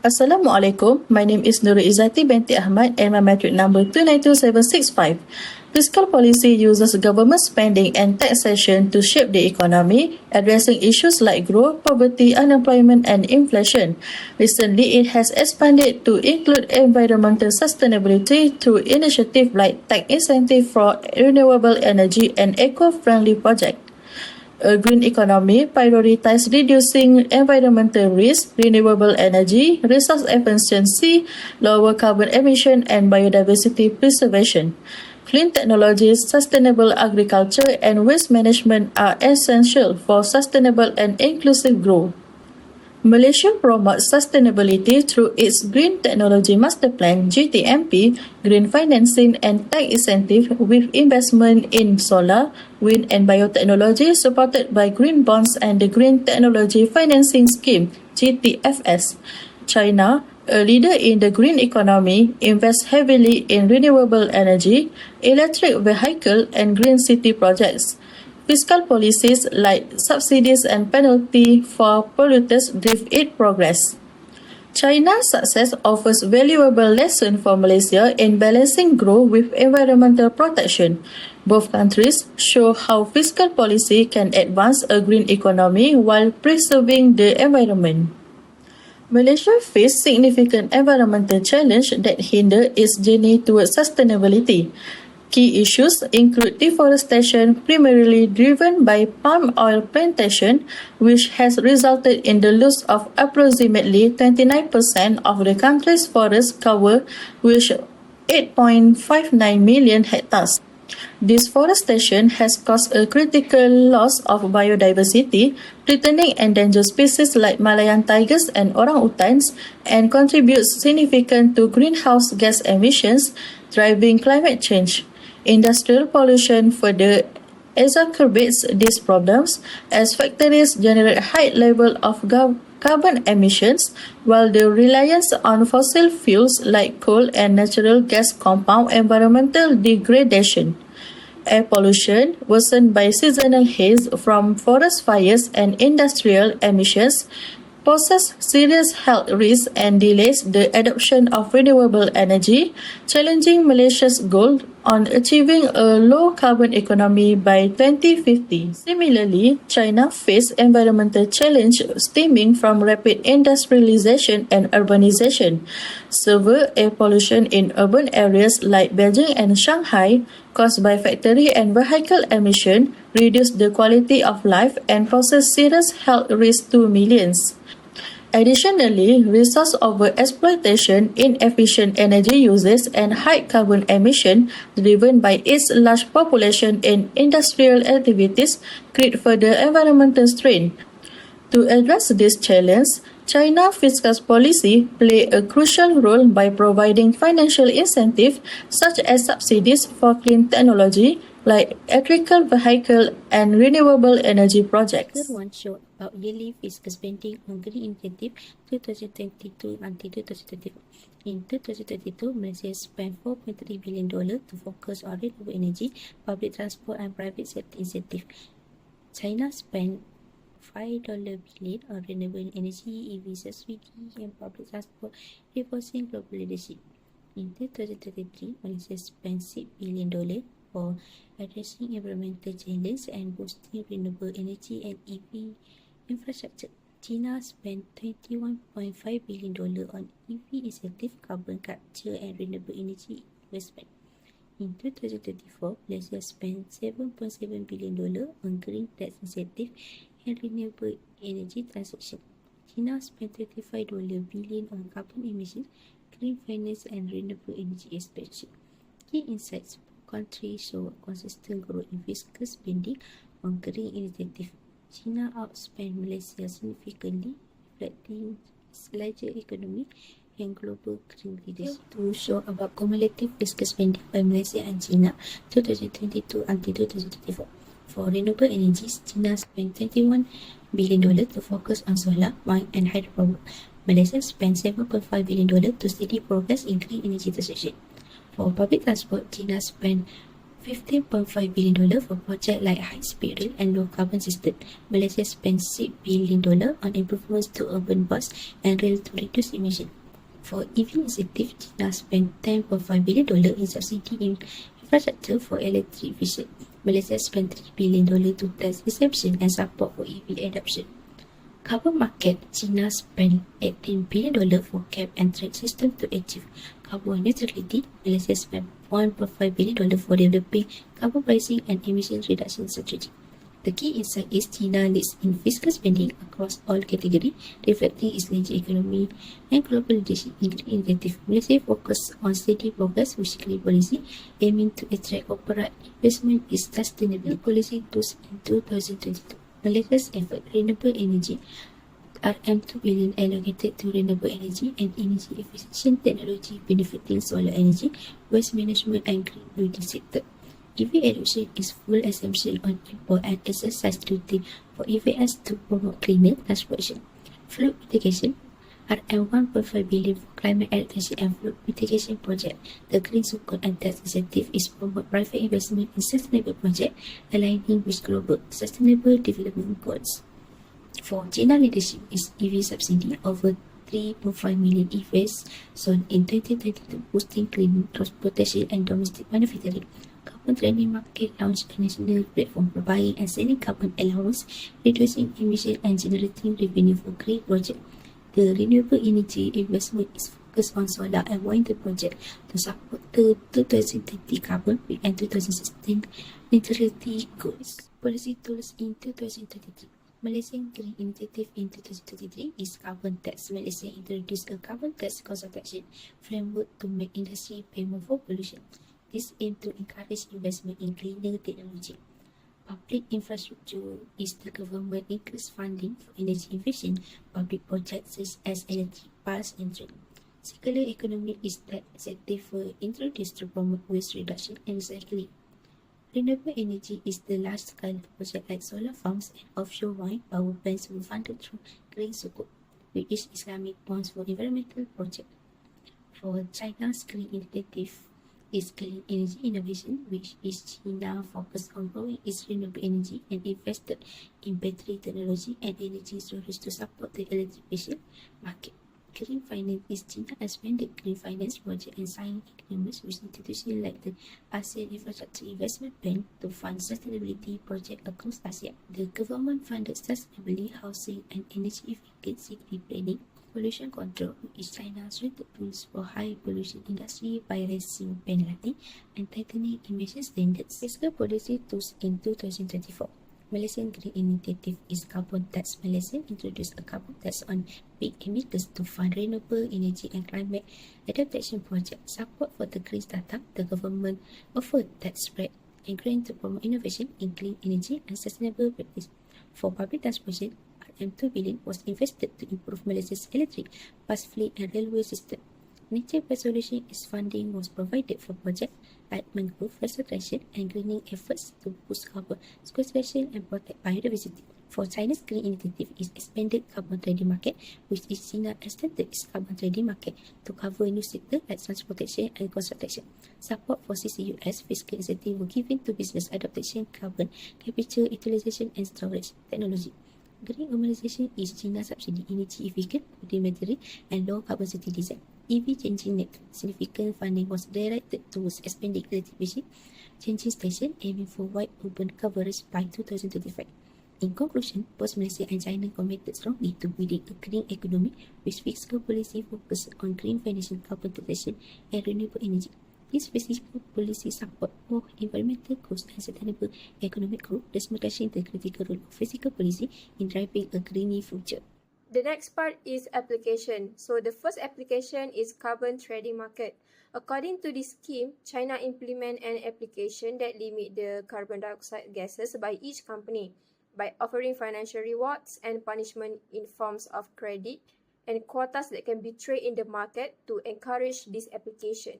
Assalamualaikum. My name is Nurul Ezati binti AHMAD and my matric number 292765. Fiscal policy uses government spending and taxation to shape the economy, addressing issues like growth, poverty, unemployment, and inflation. Recently, it has expanded to include environmental sustainability through initiatives like tax incentive for renewable energy and eco-friendly projects. A green economy prioritizes reducing environmental risk, renewable energy, resource efficiency, lower carbon emission, and biodiversity preservation. Clean technologies, sustainable agriculture, and waste management are essential for sustainable and inclusive growth. Malaysia promotes sustainability through its Green Technology Master Plan (GTMP), green financing and tax incentive with investment in solar, wind and biotechnology supported by green bonds and the Green Technology Financing Scheme (GTFS). China, a leader in the green economy, invests heavily in renewable energy, electric vehicle and green city projects. Fiscal policies like subsidies and penalty for polluters drive its progress. China's success offers valuable lessons for Malaysia in balancing growth with environmental protection. Both countries show how fiscal policy can advance a green economy while preserving the environment. Malaysia faces significant environmental challenges that hinder its journey towards sustainability. Key issues include deforestation, primarily driven by palm oil plantation, which has resulted in the loss of approximately 29% of the country's forest cover, which 8.59 million hectares. Deforestation has caused a critical loss of biodiversity, threatening endangered species like Malayan tigers and orangutans, and contributes significantly to greenhouse gas emissions, driving climate change. Industrial pollution further exacerbates these problems as factories generate high levels of carbon emissions, while the reliance on fossil fuels like coal and natural gas compound environmental degradation. Air pollution, worsened by seasonal haze from forest fires and industrial emissions, poses serious health risks and delays the adoption of renewable energy, challenging Malaysia's goal on achieving a low-carbon economy by 2050. Similarly, China faces environmental challenges stemming from rapid industrialization and urbanization. Severe air pollution in urban areas like Beijing and Shanghai, caused by factory and vehicle emission, reduce the quality of life and poses serious health risks to millions. Additionally, resource overexploitation, inefficient energy uses, and high carbon emission driven by its large population and industrial activities create further environmental strain. To address this challenge, China's fiscal policy plays a crucial role by providing financial incentives such as subsidies for clean technology like electrical vehicle and renewable energy projects. Figure 1 show about yearly fiscal spending on green initiative 2022 until 2024. In 2022, Malaysia spent $4.3 billion to focus on renewable energy, public transport and private sector initiatives. China spent $5 billion on renewable energy, EV subsidy and public transport, reinforcing global leadership. In 2023, Malaysia spent $6 billion for addressing environmental challenges and boosting renewable energy and EV infrastructure. China spent $21.5 billion on EV incentive, carbon capture and renewable energy investment. In 2024, Malaysia spent $7.7 billion on green tax incentive and renewable energy transaction. China spent $35 billion on carbon emissions, green finance and renewable energy expansion. Key insights: countries show consistent growth in fiscal spending on green initiative. China outspent Malaysia significantly, reflecting its larger economy and global green leadership. To show about cumulative fiscal spending by Malaysia and China 2022 until 2024. For renewable energies, China spent $21 billion to focus on solar, wind and hydropower. Malaysia spent $7.5 billion to steady progress in green energy transition. For public transport, China spent $15.5 billion for projects like high-speed rail and low-carbon system. Malaysia spent $6 billion on improvements to urban bus and rail to reduce emission. For EV initiative, China spent $10.5 billion in subsidy in infrastructure for electric vehicle. Malaysia spent $3 billion to test reception and support for EV adoption. Carbon market, China spent $18 billion for cap and trade system to achieve carbon neutrality. Malaysia spent $1.5 billion for developing carbon pricing and emission reduction strategy. The key insight is China leads in fiscal spending across all categories, reflecting its large economy and global leadership in green initiative. Malaysia focused on steady progress with green policy, aiming to attract corporate investment in sustainable policy tools in 2022. Malaysia's effort, renewable energy, RM2 billion allocated to renewable energy and energy efficient technology benefiting solar energy, waste management and green building sector. EV adoption is full exemption on import and exercise duty for EVs to promote cleaner transportation. Flood mitigation, RM 1.5 billion for climate adaptation and flood mitigation project. The Green Sukuk and Tax Incentive is promote private investment in sustainable project aligning with global sustainable development goals. For China leadership is EV subsidy over 3.5 million EVs sold in 2022, boosting clean transportation and domestic manufacturing. Carbon trading market launched a national platform for buying and selling carbon allowance, reducing emission and generating revenue for green projects. The renewable energy investment is focused on solar and wind project to support the 2030 carbon peak and 2016 neutrality goals. Policy tools in 2023. Malaysian Green Initiative in 2023 is carbon tax. Malaysia introduced a carbon tax consultation framework to make industry pay more for pollution. This aims to encourage investment in cleaner technology. Public infrastructure is the government increase funding for energy efficient public projects such as electric bus and train. Circular economy is that incentive introduced to promote waste reduction and recycling. Renewable energy is the large-scale project like solar farms and offshore wind power plants were funded through Green Sukuk, which is Islamic bonds for environmental projects. For China's Green Initiative is clean energy innovation, which is China focused on growing its renewable energy and invested in battery technology and energy storage to support the electrification market. Green finance is China expanded green finance project and signed agreements with institutions like the ASEAN Infrastructure Investment Bank to fund sustainability projects across Asia. The government funded sustainability housing and energy efficiency planning, pollution control, which is China's rated tools for high pollution industry by raising penalty and tightening emission standards. Fiscal policy tools in 2024. Malaysian Green Initiative is carbon tax. Malaysia introduced a carbon tax on big emitters to fund renewable energy and climate adaptation projects. Support for the green startup, the government offered tax spread and grant to promote innovation in clean energy and sustainable practice. For public transportation, RM2 billion was invested to improve Malaysia's electric bus fleet and railway system. Nature preservation is funding was provided for projects like mangrove restoration and greening efforts to boost carbon sequestration and protect biodiversity. For China's Green Initiative is expanded carbon trading market, which is China extended its carbon trading market to cover new sectors like transportation and construction. Support for CCUS fiscal incentive were given to business adaptation, carbon capture, utilization and storage technology. Green urbanization is China's subsidy energy efficient, rudimentary and low carbon city design. EV changing network. Significant funding was directed towards expanding electrification, changing station, aiming for wide urban coverage by 2025. In conclusion, both Malaysia and China committed strongly to building a green economy with fiscal policy focused on green financing, carbon taxation, and renewable energy. This fiscal policy support both environmental goals and sustainable economic growth, demonstrating the critical role of fiscal policy in driving a greener future. The next part is application. So the first application is carbon trading market. According to this scheme, China implement an application that limit the carbon dioxide gases by each company by offering financial rewards and punishment in forms of credit and quotas that can be traded in the market to encourage this application.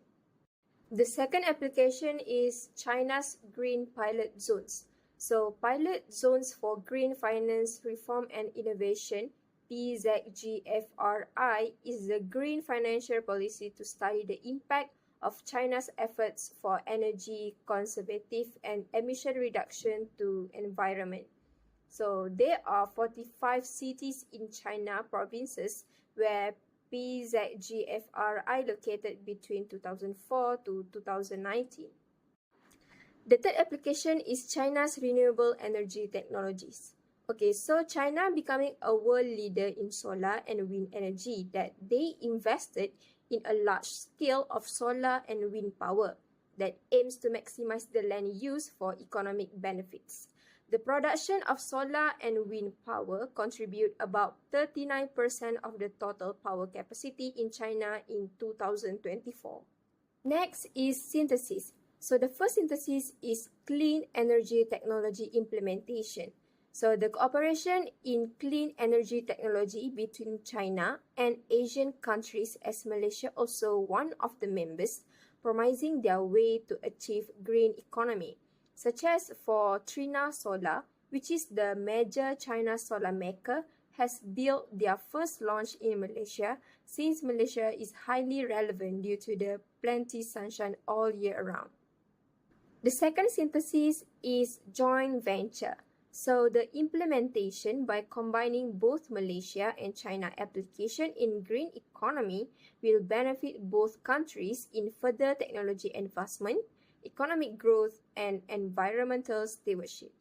The second application is China's Green Pilot Zones. So pilot zones for green finance reform and innovation, PZGFRI, is the green financial policy to study the impact of China's efforts for energy conservative and emission reduction to environment. So there are 45 cities in China provinces where PZGFR are located between 2004 to 2019. The third application is China's renewable energy technologies. Okay, so China becoming a world leader in solar and wind energy that they invested in a large scale of solar and wind power that aims to maximize the land use for economic benefits. The production of solar and wind power contribute about 39% of the total power capacity in China in 2024. Next is synthesis. So the first synthesis is clean energy technology implementation. So the cooperation in clean energy technology between China and Asian countries, as Malaysia also one of the members, promising their way to achieve green economy, such as for Trina Solar, which is the major China solar maker, has built their first launch in Malaysia, since Malaysia is highly relevant due to the plenty sunshine all year around. The second synthesis is joint venture. So the implementation by combining both Malaysia and China application in green economy will benefit both countries in further technology advancement, economic growth, and environmental stewardship.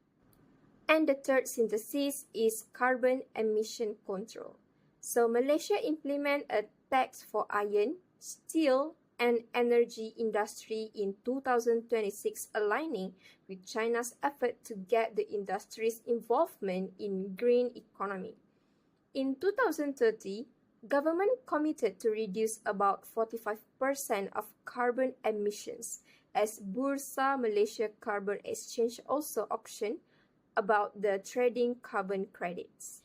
And the third synthesis is carbon emission control. So Malaysia implement a tax for iron, steel, and energy industry in 2026, aligning with China's effort to get the industry's involvement in green economy. In 2030, government committed to reduce about 45% of carbon emissions, as Bursa Malaysia Carbon Exchange also auctioned about the trading carbon credits.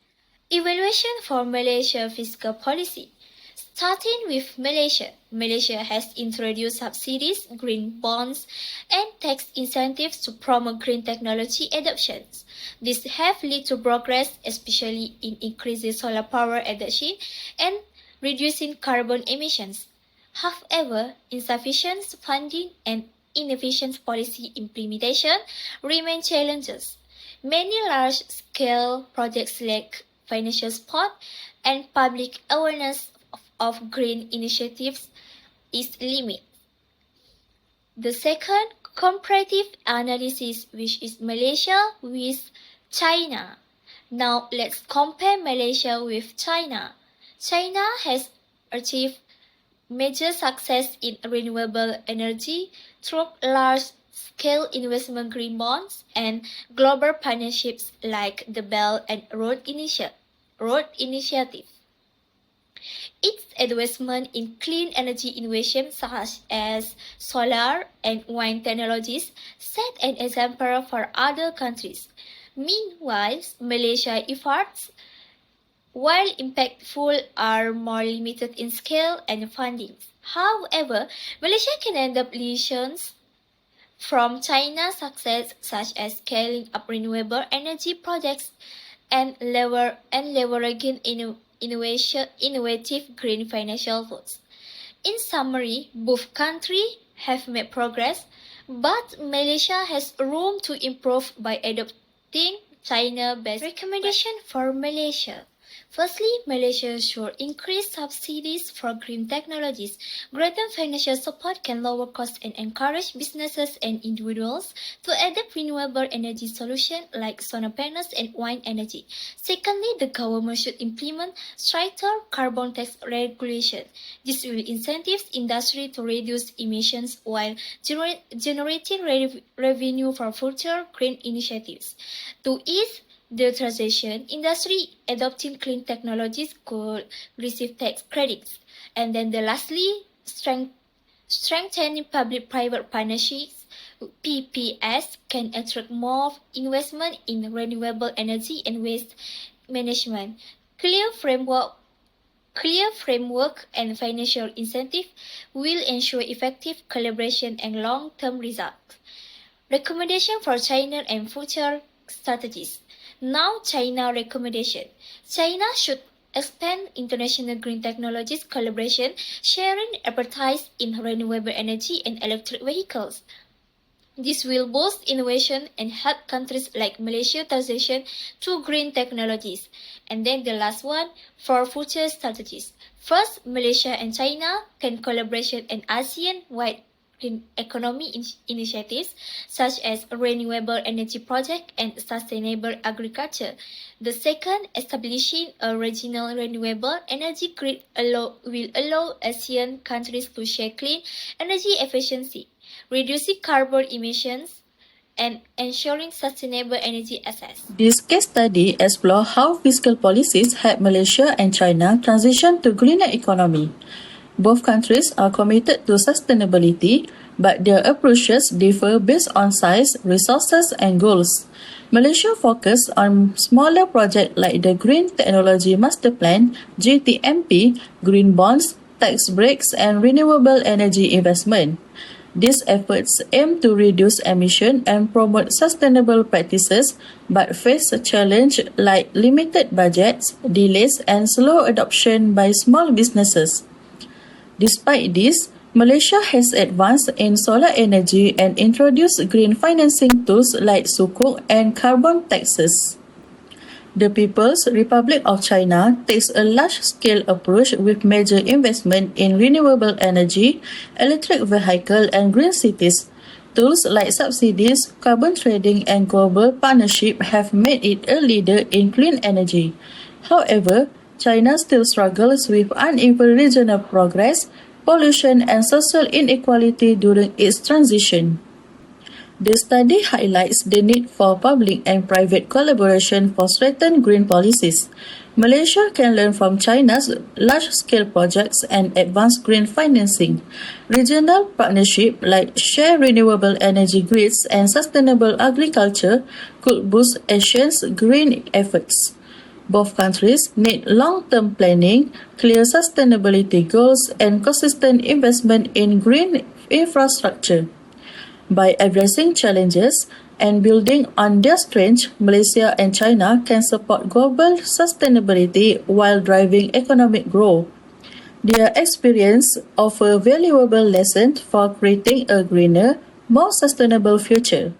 Evaluation for Malaysia fiscal policy. Starting with Malaysia, Malaysia has introduced subsidies, green bonds, and tax incentives to promote green technology adoptions. These have led to progress, especially in increasing solar power adoption and reducing carbon emissions. However, insufficient funding and inefficient policy implementation remain challenges. Many large-scale projects lack financial support, and public awareness of green initiatives is limited. The second comparative analysis, which is Malaysia with China. Now let's compare Malaysia with China. China has achieved major success in renewable energy through large-scale investment green bonds and global partnerships like the Belt and Road Initiative. Its advancement in clean energy innovation such as solar and wind technologies set an example for other countries. Meanwhile, Malaysia's efforts, while impactful, are more limited in scale and funding. However, Malaysia can adopt lessons from China's success, such as scaling up renewable energy projects and leveraging innovative green financial tools. In summary, both countries have made progress, but Malaysia has room to improve by adopting China-based recommendations for Malaysia. Firstly, Malaysia should increase subsidies for green technologies. Greater financial support can lower costs and encourage businesses and individuals to adopt renewable energy solutions like solar panels and wind energy. Secondly, the government should implement stricter carbon tax regulation. This will incentivize industry to reduce emissions while generating revenue for future green initiatives. To ease the transition, industry adopting clean technologies could receive tax credits. And then lastly, strengthening public-private partnerships, PPS, can attract more investment in renewable energy and waste management. Clear framework and financial incentive will ensure effective collaboration and long-term results. Recommendation for China and future strategies. Now, China recommendation. China should expand international green technologies collaboration, sharing expertise in renewable energy and electric vehicles. This will boost innovation and help countries like Malaysia transition to green technologies. And then the last one, for future strategies. First, Malaysia and China can collaborate in ASEAN-wide green economy initiatives such as renewable energy project and sustainable agriculture. The second, establishing a regional renewable energy grid will allow ASEAN countries to share clean energy efficiency, reducing carbon emissions, and ensuring sustainable energy access. This case study explores how fiscal policies help Malaysia and China transition to greener economy. Both countries are committed to sustainability, but their approaches differ based on size, resources, and goals. Malaysia focused on smaller projects like the Green Technology Master Plan, GTMP, green bonds, tax breaks, and renewable energy investment. These efforts aim to reduce emission and promote sustainable practices, but face a challenge like limited budgets, delays, and slow adoption by small businesses. Despite this, Malaysia has advanced in solar energy and introduced green financing tools like sukuk and carbon taxes. The People's Republic of China takes a large-scale approach with major investment in renewable energy, electric vehicle, and green cities. Tools like subsidies, carbon trading, and global partnership have made it a leader in clean energy. However, China still struggles with uneven regional progress, pollution, and social inequality during its transition. The study highlights the need for public and private collaboration for strengthened green policies. Malaysia can learn from China's large-scale projects and advanced green financing. Regional partnerships like shared renewable energy grids and sustainable agriculture could boost Asia's green efforts. Both countries need long-term planning, clear sustainability goals, and consistent investment in green infrastructure. By addressing challenges and building on their strengths, Malaysia and China can support global sustainability while driving economic growth. Their experience offers valuable lessons for creating a greener, more sustainable future.